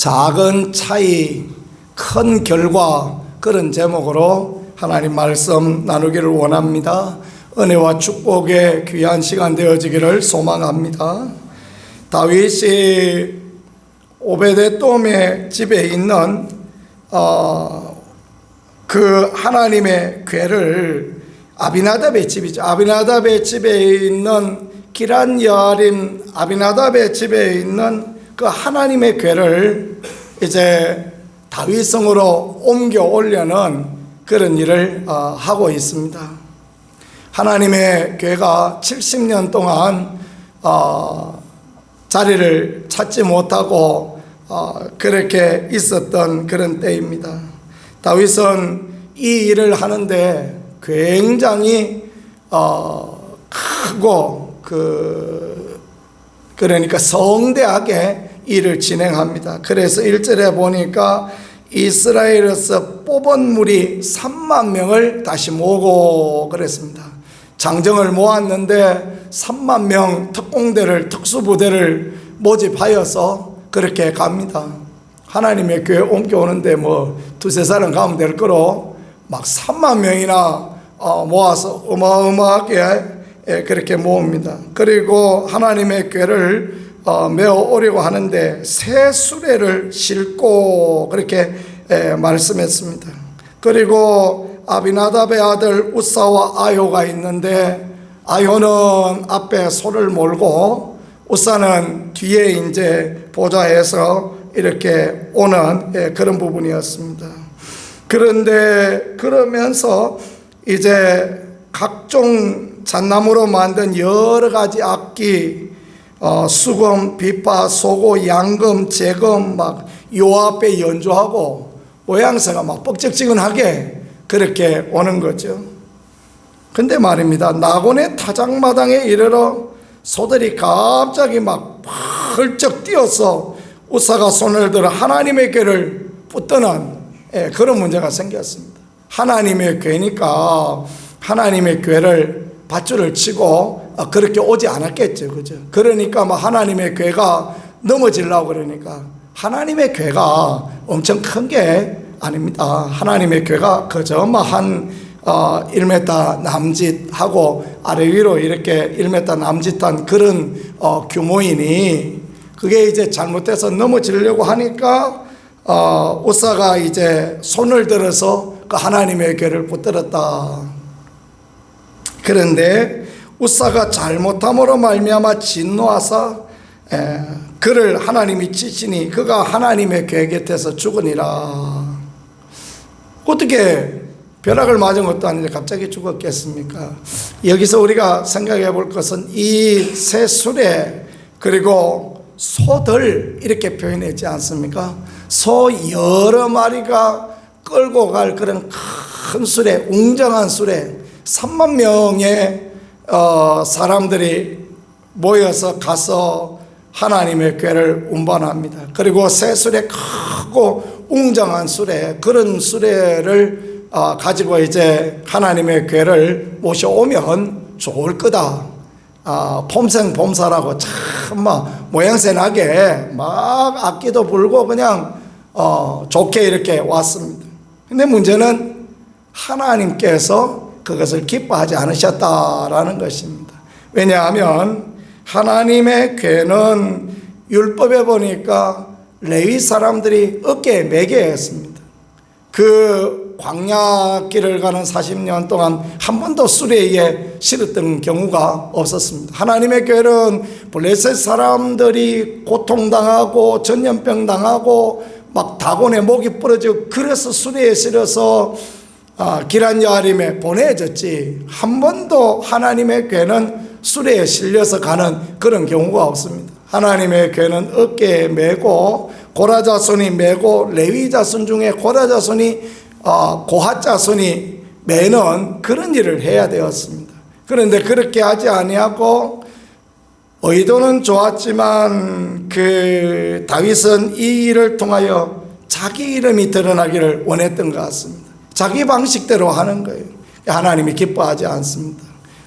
작은 차이, 큰 결과, 그런 제목으로 하나님 말씀 나누기를 원합니다. 은혜와 축복의 귀한 시간 되어지기를 소망합니다. 다윗이 오베데돔의 집에 있는 그 하나님의 궤를, 아비나답의 집이죠. 아비나답의 집에 있는 기란 여아림 아비나답의 집에 있는 그 하나님의 궤를 이제 다윗성으로 옮겨 오려는 그런 일을 하고 있습니다. 하나님의 궤가 70년 동안 자리를 찾지 못하고 그렇게 있었던 그런 때입니다. 다윗은 이 일을 하는데 굉장히 크고 그러니까 성대하게 일을 진행합니다. 그래서 1절에 보니까 이스라엘에서 뽑은 무리 3만 명을 다시 모으고 그랬습니다. 장정을 모았는데 3만 명 특공대를, 특수부대를 모집하여서 그렇게 갑니다. 하나님의 교회 옮겨오는데 뭐 두세 사람 가면 될 거로 막 3만 명이나 모아서 어마어마하게 그렇게 모읍니다. 그리고 하나님의 교회를 메어 오려고 하는데 새 수레를 싣고 그렇게 말씀했습니다. 그리고 아비나답의 아들 우사와 아요가 있는데, 아요는 앞에 소를 몰고 우사는 뒤에 이제 보좌해서 이렇게 오는 그런 부분이었습니다. 그런데 그러면서 이제 각종 잣나무로 만든 여러 가지 악기, 수금, 비파, 소고, 양금, 재금 막 요 앞에 연주하고 모양새가 막 뻑적지근하게 그렇게 오는 거죠. 근데 말입니다, 나곤의 타작마당에 이르러 소들이 갑자기 막 펄쩍 뛰어서 우사가 손을 들어 하나님의 궤를 붙드는 그런 문제가 생겼습니다. 하나님의 궤니까 하나님의 궤를 밧줄을 치고 그렇게 오지 않았겠죠, 그죠? 그러니까 막 하나님의 궤가 넘어지려고 그러니까, 하나님의 궤가 엄청 큰 게 아닙니다. 하나님의 궤가 그저 한 1m 남짓하고 아래 위로 이렇게 1m 남짓한 그런 규모이니, 그게 이제 잘못돼서 넘어지려고 하니까 우사가 이제 손을 들어서 그 하나님의 궤를 붙들었다. 그런데 우사가 잘못함으로 말미암아 진노하사 그를 하나님이 치시니 그가 하나님의 궤 곁에서 죽으니라. 어떻게 벼락을 맞은 것도 아닌데 갑자기 죽었겠습니까? 여기서 우리가 생각해 볼 것은 이 새 수레 그리고 소들 이렇게 표현했지 않습니까? 소 여러 마리가 끌고 갈 그런 큰 수레, 웅장한 수레, 3만 명의 사람들이 모여서 가서 하나님의 궤를 운반합니다. 그리고 새 수레, 크고 웅장한 수레, 그런 수레를 가지고 이제 하나님의 궤를 모셔오면 좋을 거다. 폼생폼사라고 참 막 모양새 나게 막 악기도 불고 그냥 좋게 이렇게 왔습니다. 근데 문제는 하나님께서 그것을 기뻐하지 않으셨다라는 것입니다. 왜냐하면 하나님의 궤는 율법에 보니까 레위 사람들이 어깨에 매게 했습니다. 그 광야길을 가는 40년 동안 한 번도 수레에 실었던 경우가 없었습니다. 하나님의 궤는 블레셋 사람들이 고통당하고 전염병 당하고 막 다곤에 목이 부러지고 그래서 수레에 실어서 기란 여아림에 보내졌지, 한 번도 하나님의 궤는 수레에 실려서 가는 그런 경우가 없습니다. 하나님의 궤는 어깨에 메고 고라 자손이 메고, 레위 자손 중에 고라 자손이 고핫 자손이 매는 그런 일을 해야 되었습니다. 그런데 그렇게 하지 아니하고, 의도는 좋았지만 그 다윗은 이 일을 통하여 자기 이름이 드러나기를 원했던 것 같습니다. 자기 방식대로 하는 거예요. 하나님이 기뻐하지 않습니다.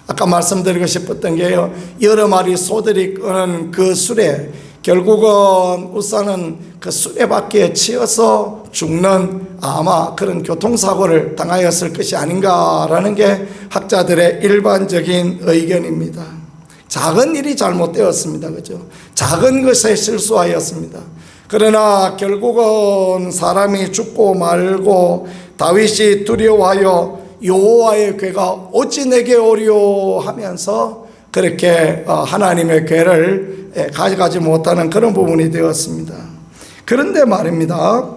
아까 말씀드리고 싶었던 게요, 여러 마리 소들이 끄는 그 수레, 결국은 우사는 그 수레바퀴에 치여서 죽는 아마 그런 교통사고를 당하였을 것이 아닌가라는 게 학자들의 일반적인 의견입니다. 작은 일이 잘못되었습니다. 그죠? 작은 것에 실수하였습니다. 그러나 결국은 사람이 죽고 말고 다윗이 두려워하여 여호와의 궤가 어찌 내게 오리오 하면서 그렇게 하나님의 궤를 가져가지 못하는 그런 부분이 되었습니다. 그런데 말입니다,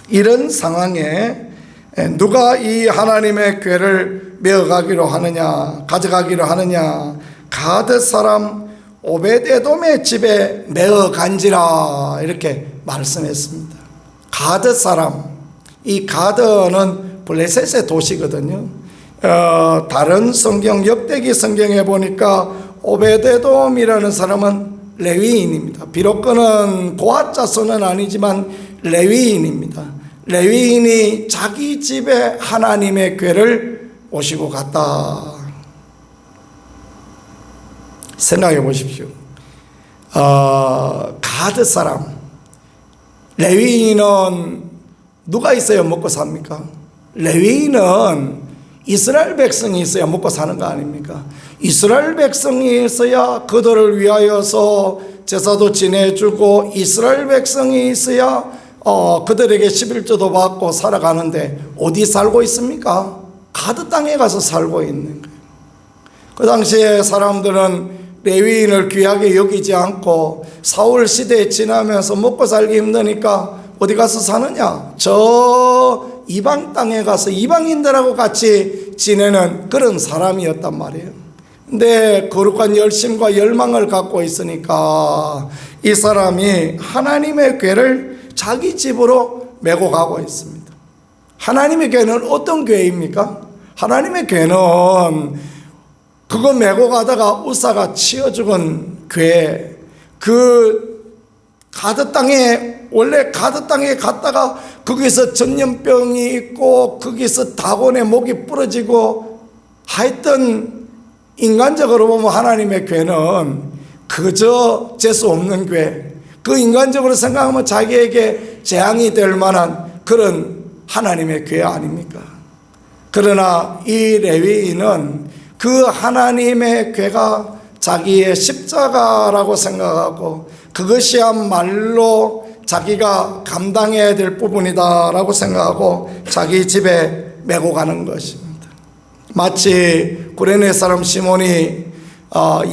이런 상황에 누가 이 하나님의 궤를 메어가기로 하느냐, 가져가기로 하느냐, 가드 사람 오벳에돔의 집에 메어간지라 이렇게 말씀했습니다. 가드 사람, 이 가드는 블레셋의 도시거든요. 다른 성경, 역대기 성경에 보니까 오벳에돔이라는 사람은 레위인입니다. 비록 그는 고핫 자손은 아니지만 레위인입니다. 레위인이 자기 집에 하나님의 궤를 모시고 갔다. 생각해 보십시오. 가드 사람, 레위인은 누가 있어야 먹고 삽니까? 레위인은 이스라엘 백성이 있어야 먹고 사는 거 아닙니까? 이스라엘 백성이 있어야 그들을 위하여서 제사도 지내주고, 이스라엘 백성이 있어야 그들에게 11조도 받고 살아가는데 어디 살고 있습니까? 가드 땅에 가서 살고 있는 거예요. 그 당시에 사람들은 레위인을 귀하게 여기지 않고 사울 시대에 지나면서 먹고 살기 힘드니까 어디 가서 사느냐? 저 이방 땅에 가서 이방인들하고 같이 지내는 그런 사람이었단 말이에요. 근데 거룩한 열심과 열망을 갖고 있으니까 이 사람이 하나님의 궤를 자기 집으로 메고 가고 있습니다. 하나님의 궤는 어떤 궤입니까? 하나님의 궤는 그거 메고 가다가 우사가 치어 죽은 궤, 그 가드 땅에, 원래 가드 땅에 갔다가 거기서 전염병이 있고 거기서 다곤의 목이 부러지고, 하여튼 인간적으로 보면 하나님의 궤는 그저 재수 없는 궤, 그 인간적으로 생각하면 자기에게 재앙이 될 만한 그런 하나님의 궤 아닙니까? 그러나 이 레위인은 그 하나님의 궤가 자기의 십자가라고 생각하고 그것이야말로 자기가 감당해야 될 부분이다라고 생각하고 자기 집에 메고 가는 것입니다. 마치 구레네 사람 시몬이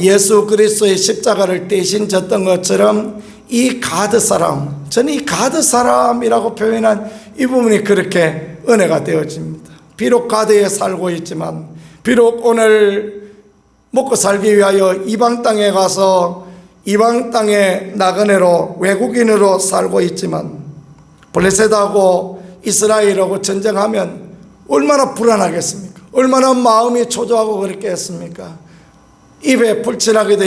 예수 그리스도의 십자가를 대신 졌던 것처럼 이 가드 사람, 저는 이 가드 사람이라고 표현한 이 부분이 그렇게 은혜가 되어집니다. 비록 가드에 살고 있지만, 비록 오늘 먹고 살기 위하여 이방 땅에 가서 이방 땅의 나그네로 외국인으로 살고 있지만, 블레셋하고 이스라엘하고 전쟁하면 얼마나 불안하겠습니까? 얼마나 마음이 초조하고 그랬겠습니까? 입에 풀칠하기도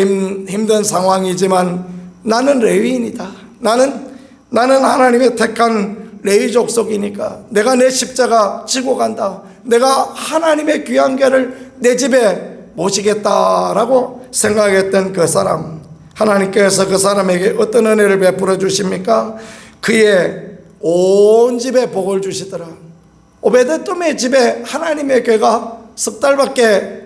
힘든 상황이지만 나는 레위인이다. 나는 하나님의 택한 레위 족속이니까 내가 내 십자가 지고 간다. 내가 하나님의 귀한 궤를 내 집에 모시겠다라고 생각했던 그 사람, 하나님께서 그 사람에게 어떤 은혜를 베풀어 주십니까? 그의 온 집에 복을 주시더라. 오베데돔의 집에 하나님의 궤가 석 달밖에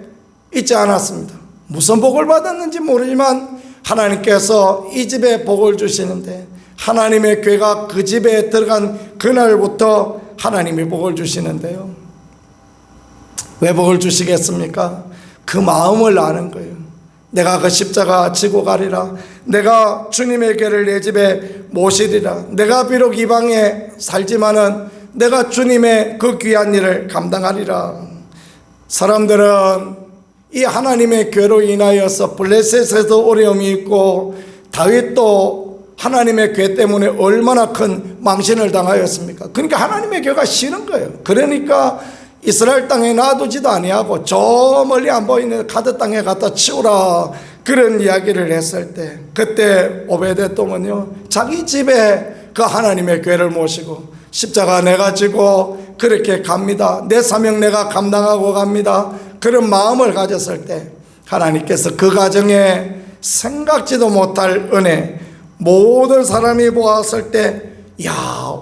있지 않았습니다. 무슨 복을 받았는지 모르지만 하나님께서 이 집에 복을 주시는데, 하나님의 궤가 그 집에 들어간 그날부터 하나님이 복을 주시는데요. 왜 복을 주시겠습니까? 그 마음을 아는 거예요. 내가 그 십자가 지고 가리라. 내가 주님의 궤를 내 집에 모시리라. 내가 비록 이방에 살지만은 내가 주님의 그 귀한 일을 감당하리라. 사람들은 이 하나님의 궤로 인하여서 블레셋에도 어려움이 있고, 다윗도 하나님의 궤 때문에 얼마나 큰 망신을 당하였습니까? 그러니까 하나님의 궤가 싫은 거예요. 그러니까 이스라엘 땅에 놔두지도 아니하고 저 멀리 안 보이는 가드 땅에 갖다 치우라, 그런 이야기를 했을 때, 그때 오베데돔은요 자기 집에 그 하나님의 궤를 모시고 십자가 내가 지고 그렇게 갑니다. 내 사명 내가 감당하고 갑니다. 그런 마음을 가졌을 때 하나님께서 그 가정에 생각지도 못할 은혜, 모든 사람이 보았을 때 야,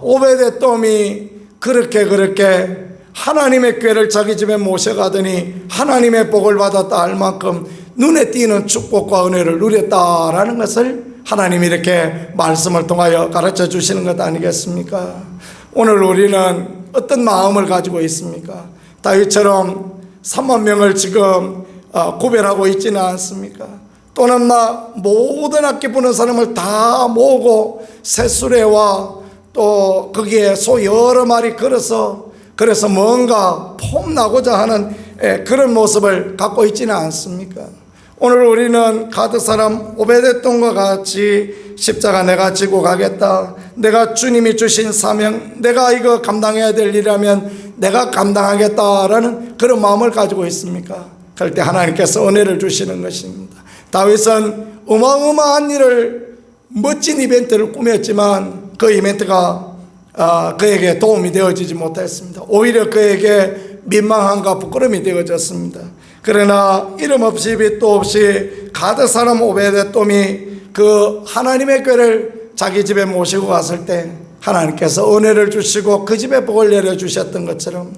오베데돔이 그렇게 하나님의 궤를 자기 집에 모셔가더니 하나님의 복을 받았다 할 만큼 눈에 띄는 축복과 은혜를 누렸다라는 것을 하나님이 이렇게 말씀을 통하여 가르쳐 주시는 것 아니겠습니까? 오늘 우리는 어떤 마음을 가지고 있습니까? 다윗처럼 3만 명을 지금 구별하고 있지는 않습니까? 또는 모든 악기 부는 사람을 다 모으고 새수레와 또 거기에 소 여러 마리 걸어서 그래서 뭔가 폼나고자 하는 그런 모습을 갖고 있지는 않습니까? 오늘 우리는 가드 사람 오베데돔과 같이 십자가 내가 지고 가겠다, 내가 주님이 주신 사명, 내가 이거 감당해야 될 일이라면 내가 감당하겠다라는 그런 마음을 가지고 있습니까? 그럴 때 하나님께서 은혜를 주시는 것입니다. 다윗은 어마어마한 일을, 멋진 이벤트를 꾸몄지만 그 이벤트가 그에게 도움이 되어지지 못했습니다. 오히려 그에게 민망함과 부끄러움이 되어졌습니다. 그러나 이름 없이 빛도 없이 가드 사람 오베데돔이 그 하나님의 궤를 자기 집에 모시고 갔을 때 하나님께서 은혜를 주시고 그 집에 복을 내려주셨던 것처럼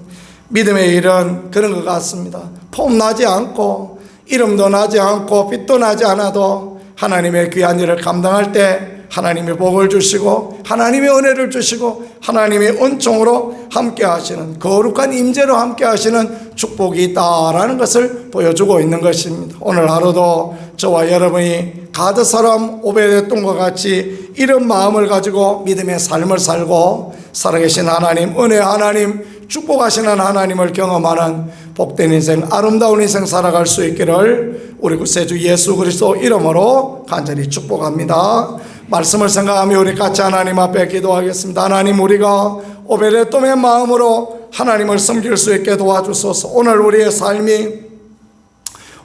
믿음의 일은 그런 것 같습니다. 폼 나지 않고 이름도 나지 않고 빛도 나지 않아도 하나님의 귀한 일을 감당할 때 하나님의 복을 주시고 하나님의 은혜를 주시고 하나님의 은총으로 함께 하시는, 거룩한 임재로 함께 하시는 축복이 있다라는 것을 보여주고 있는 것입니다. 오늘 하루도 저와 여러분이 가드 사람 오베데돔과 같이 이런 마음을 가지고 믿음의 삶을 살고 살아계신 하나님, 은혜 하나님, 축복하시는 하나님을 경험하는 복된 인생, 아름다운 인생 살아갈 수 있기를 우리 구세주 예수 그리스도 이름으로 간절히 축복합니다. 말씀을 생각하며 우리 같이 하나님 앞에 기도하겠습니다. 하나님, 우리가 오베데돔의 마음으로 하나님을 섬길 수 있게 도와주소서. 오늘 우리의 삶이,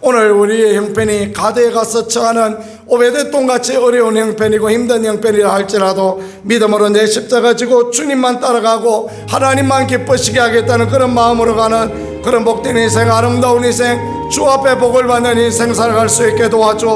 오늘 우리의 형편이 가드에 가서 처하는 오베데돔같이 어려운 형편이고 힘든 형편이라 할지라도 믿음으로 내 십자가 지고 주님만 따라가고 하나님만 기쁘시게 하겠다는 그런 마음으로 가는 그런 복된 인생, 아름다운 인생, 주 앞에 복을 받는 인생 살아갈 수 있게 도와주옵소서.